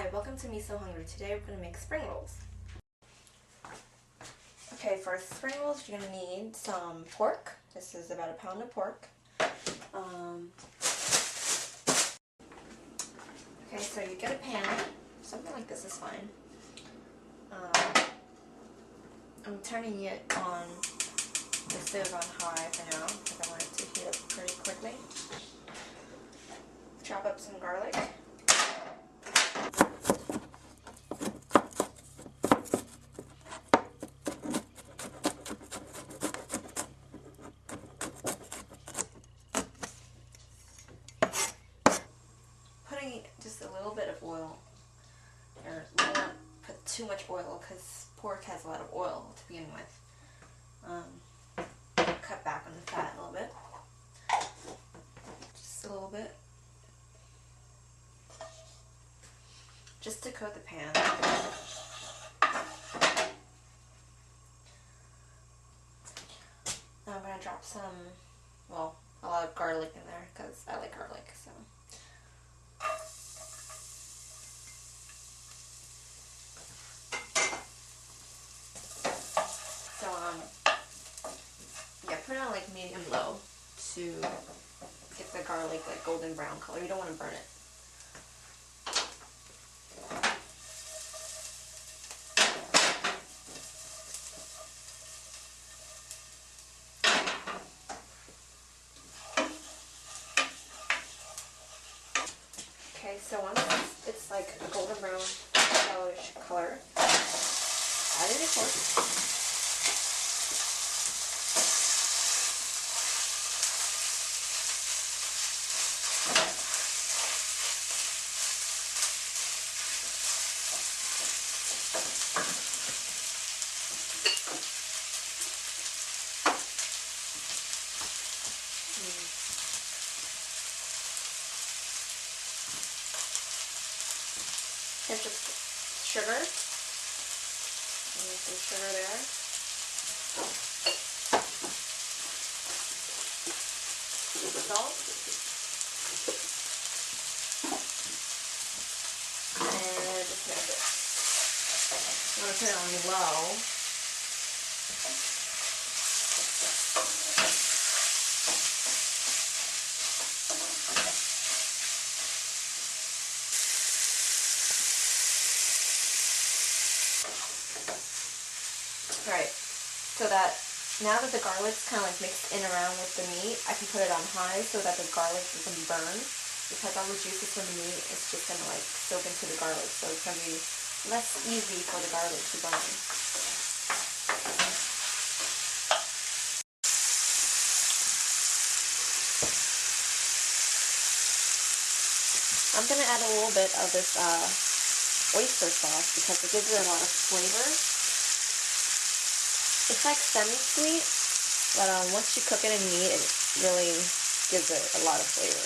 Hi, welcome to Me So Hungry. Today we're going to make spring rolls. Okay, for spring rolls you're going to need some pork. This is about a pound of pork. Okay, so you get a pan. Something like this is fine. I'm turning it on the stove on high for now because I want it to heat up pretty quickly. Chop up some garlic. Putting just a little bit of oil. Or don't put too much oil because pork has a lot of oil to begin with. Cut back on the fat a little bit. Just a little bit. Just to coat the pan. Now I'm going to drop some, well, a lot of garlic in there because I like garlic, so. Yeah, put it on like medium low to get the garlic like golden brown color. You don't want to burn it. Okay, so once it's like a golden brown yellowish color, add in the pork. Pinch of sugar. Some sugar there. Salt. And just mix it. I'm going to put it on low. Right, so that now that the garlic's kind of like mixed in around with the meat, I can put it on high so that the garlic doesn't burn, because all the juices from the meat is just going to like soak into the garlic, so it's going to be less easy for the garlic to burn. I'm going to add a little bit of this oyster sauce because it gives it a lot of flavor. It's like semi-sweet, but once you cook it in meat, it really gives it a lot of flavor.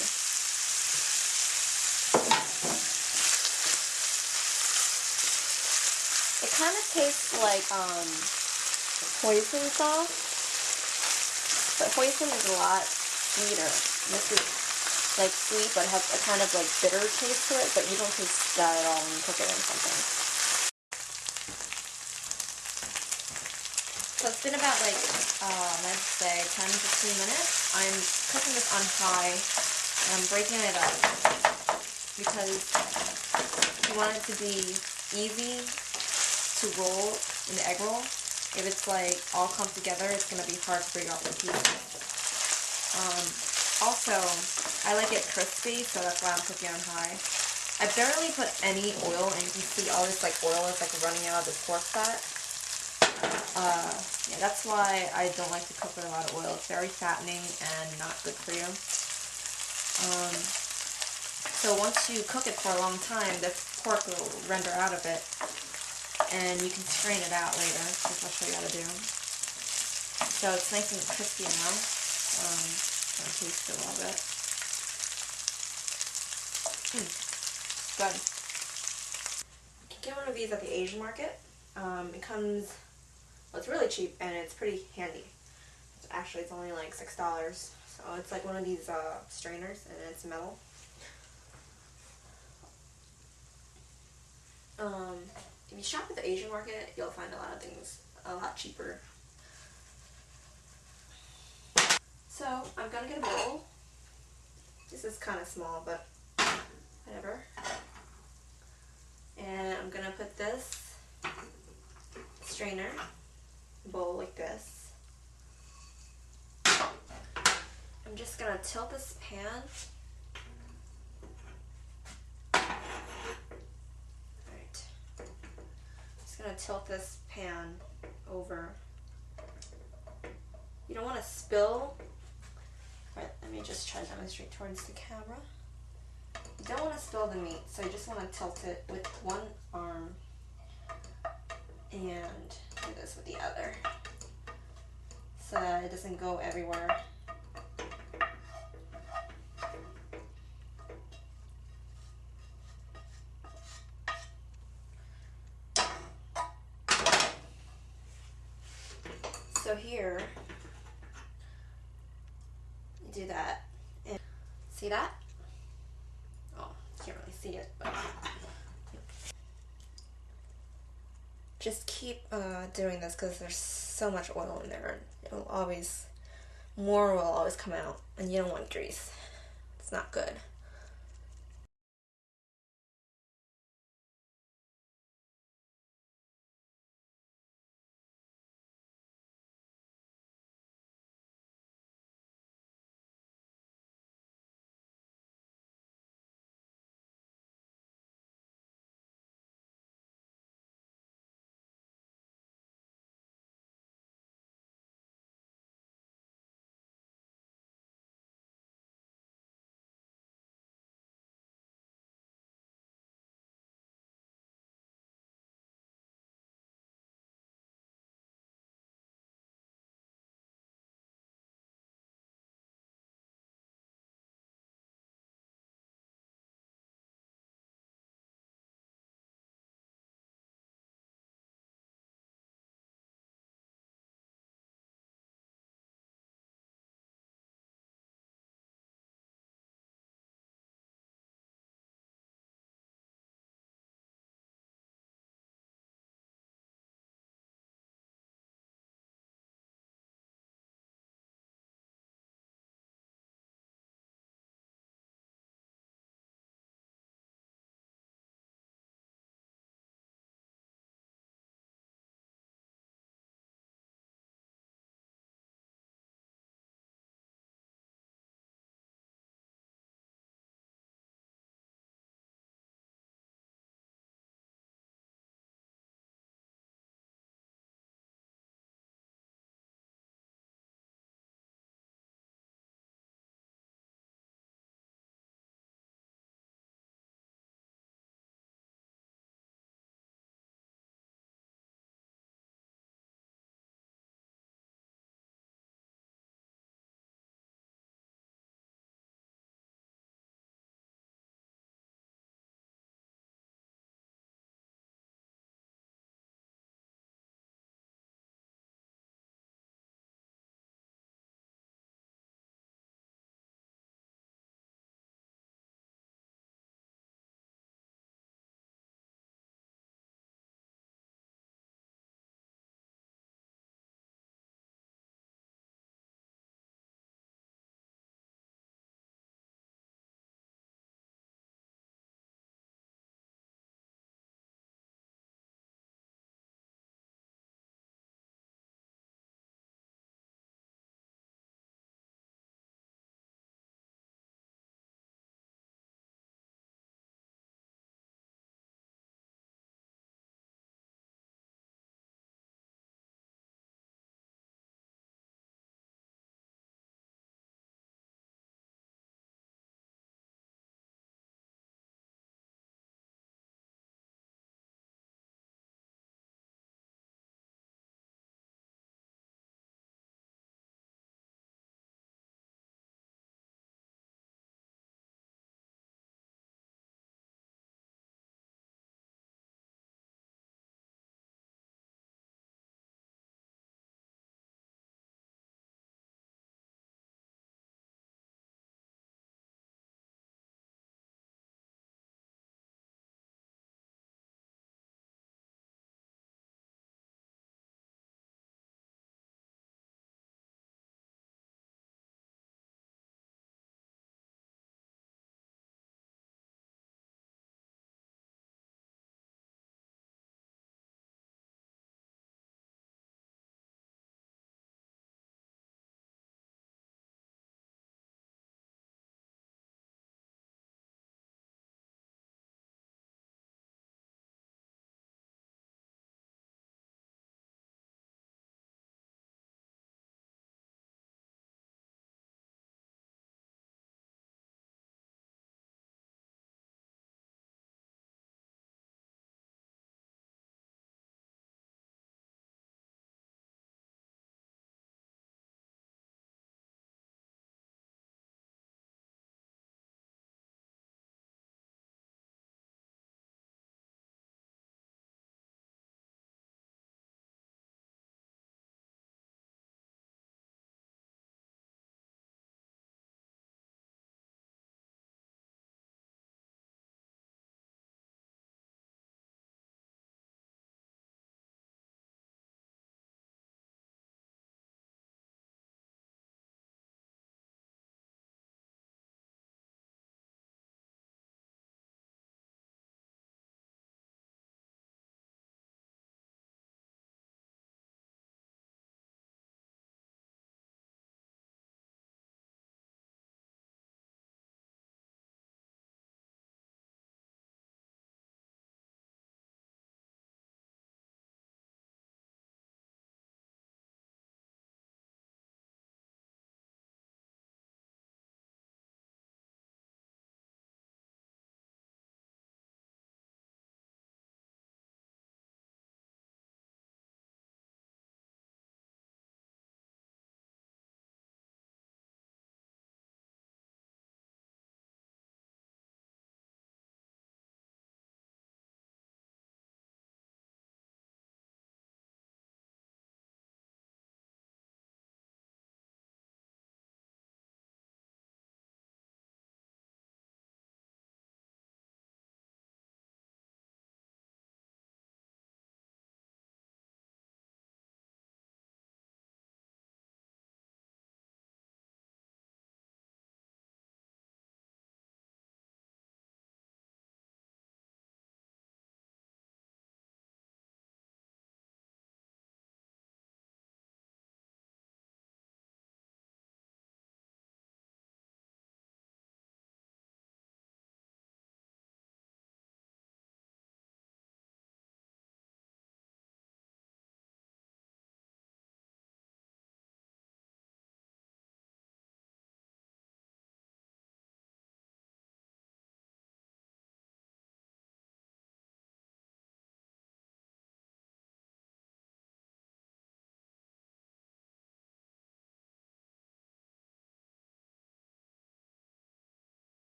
It kind of tastes like hoisin sauce, but hoisin is a lot sweeter. This is like sweet, but it has a kind of like bitter taste to it, but you don't taste that at all when you cook it in something. So it's been about like, let's say 10-15 minutes. I'm cooking this on high, and I'm breaking it up because you want it to be easy to roll in the egg roll. If it's like all clumped together, it's going to be hard to break off the pieces. Also, I like it crispy, so that's why I'm cooking on high. I barely put any oil, and you can see all this like oil is like running out of the pork fat. Yeah, that's why I don't like to cook with a lot of oil. It's very fattening and not good for you. So once you cook it for a long time, the pork will render out of it, and you can strain it out later, which I'll show you how to do. So it's nice and crispy now. I'm going to taste it a little bit. Good. You can get one of these at the Asian market. It comes, well, it's really cheap and it's pretty handy. Actually, it's only like $6. So it's like one of these strainers, and it's metal. you shop at the Asian market, you'll find a lot of things a lot cheaper. So I'm gonna get a bowl. This is kind of small, but whatever. And I'm gonna put this strainer bowl like this. I'm just gonna tilt this pan. Alright. Just gonna tilt this pan over. You don't want to spill. Alright, let me just try to demonstrate towards the camera. You don't want to spill the meat, so you just want to tilt it with one arm and do this with the other so that it doesn't go everywhere. So here, you do that, and see that? Oh, can't really see it, but just keep doing this because there's so much oil in there. More will always come out, and you don't want grease. It's not good.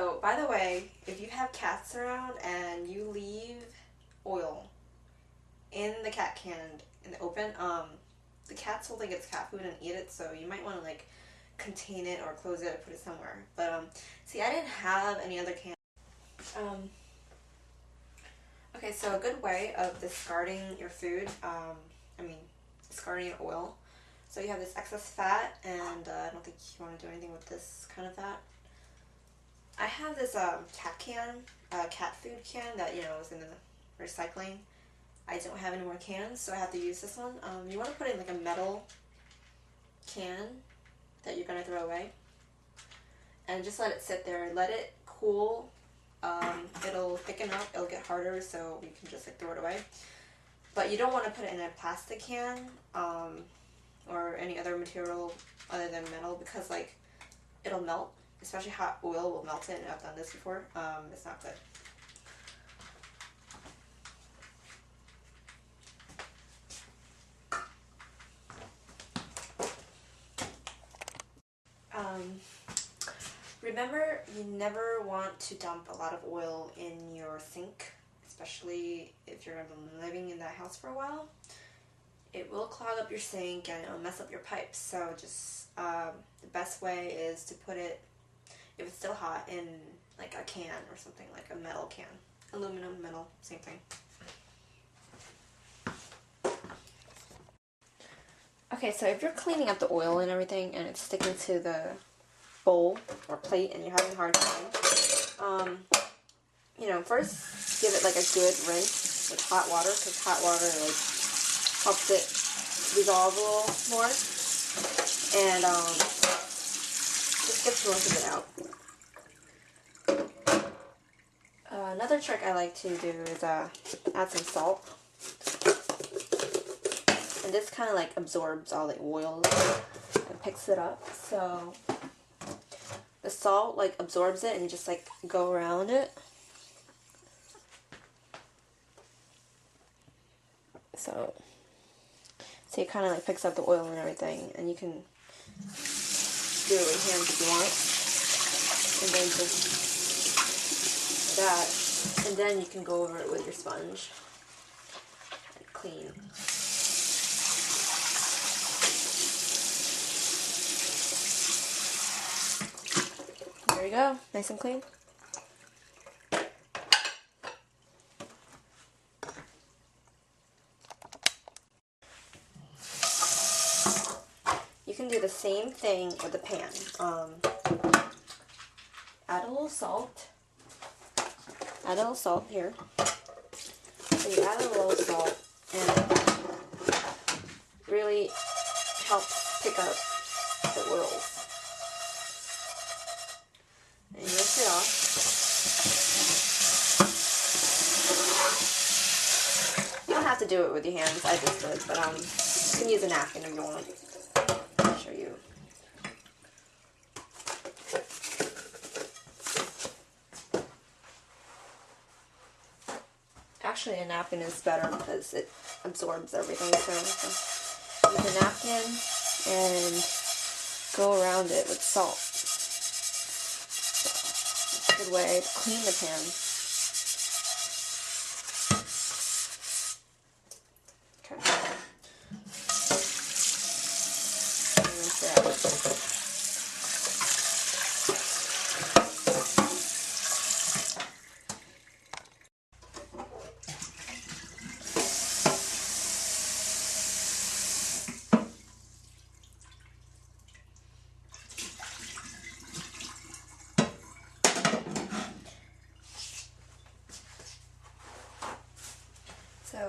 So, by the way, if you have cats around and you leave oil in the cat can in the open, the cats will think it's cat food and eat it, so you might want to like contain it or close it or put it somewhere. But see, I didn't have any other can. Okay, so a good way of discarding your food, discarding your oil. So you have this excess fat, and I don't think you want to do anything with this kind of fat. I have this cat food can that, you know, is in the recycling. I don't have any more cans, so I have to use this one. You want to put it in like a metal can that you're going to throw away. And just let it sit there. Let it cool. It'll thicken up. It'll get harder, so you can just like throw it away. But you don't want to put it in a plastic can or any other material other than metal, because like it'll melt. Especially hot oil will melt it, and I've done this before. It's not good. Remember, you never want to dump a lot of oil in your sink, especially if you're living in that house for a while. It will clog up your sink and it'll mess up your pipes. So just the best way is to put it, if it's still hot, in like a can or something, like a metal can. Aluminum, metal, same thing. Okay, so if you're cleaning up the oil and everything and it's sticking to the bowl or plate and you're having a hard time, you know, first give it like a good rinse with hot water, because hot water like helps it dissolve a little more, and just gets most of it out. Another trick I like to do is add some salt, and this kind of like absorbs all the oil and picks it up. So the salt like absorbs it and you just like go around it. So it kind of like picks up the oil and everything, and you can do it with hands if you want, and then just that, and then you can go over it with your sponge and clean. There you go, nice and clean. You can do the same thing with the pan. Add a little salt. Add a little salt here. So you add a little salt, and it really helps pick up the oils. And you rinse it off. You don't have to do it with your hands. I just did, but you can use a napkin if you want. I'll show you. Actually, a napkin is better because it absorbs everything. So use a napkin and go around it with salt. So, it's a good way to clean the pan. Okay. Rinse it out. So,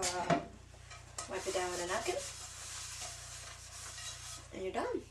wipe it down with a napkin, and you're done.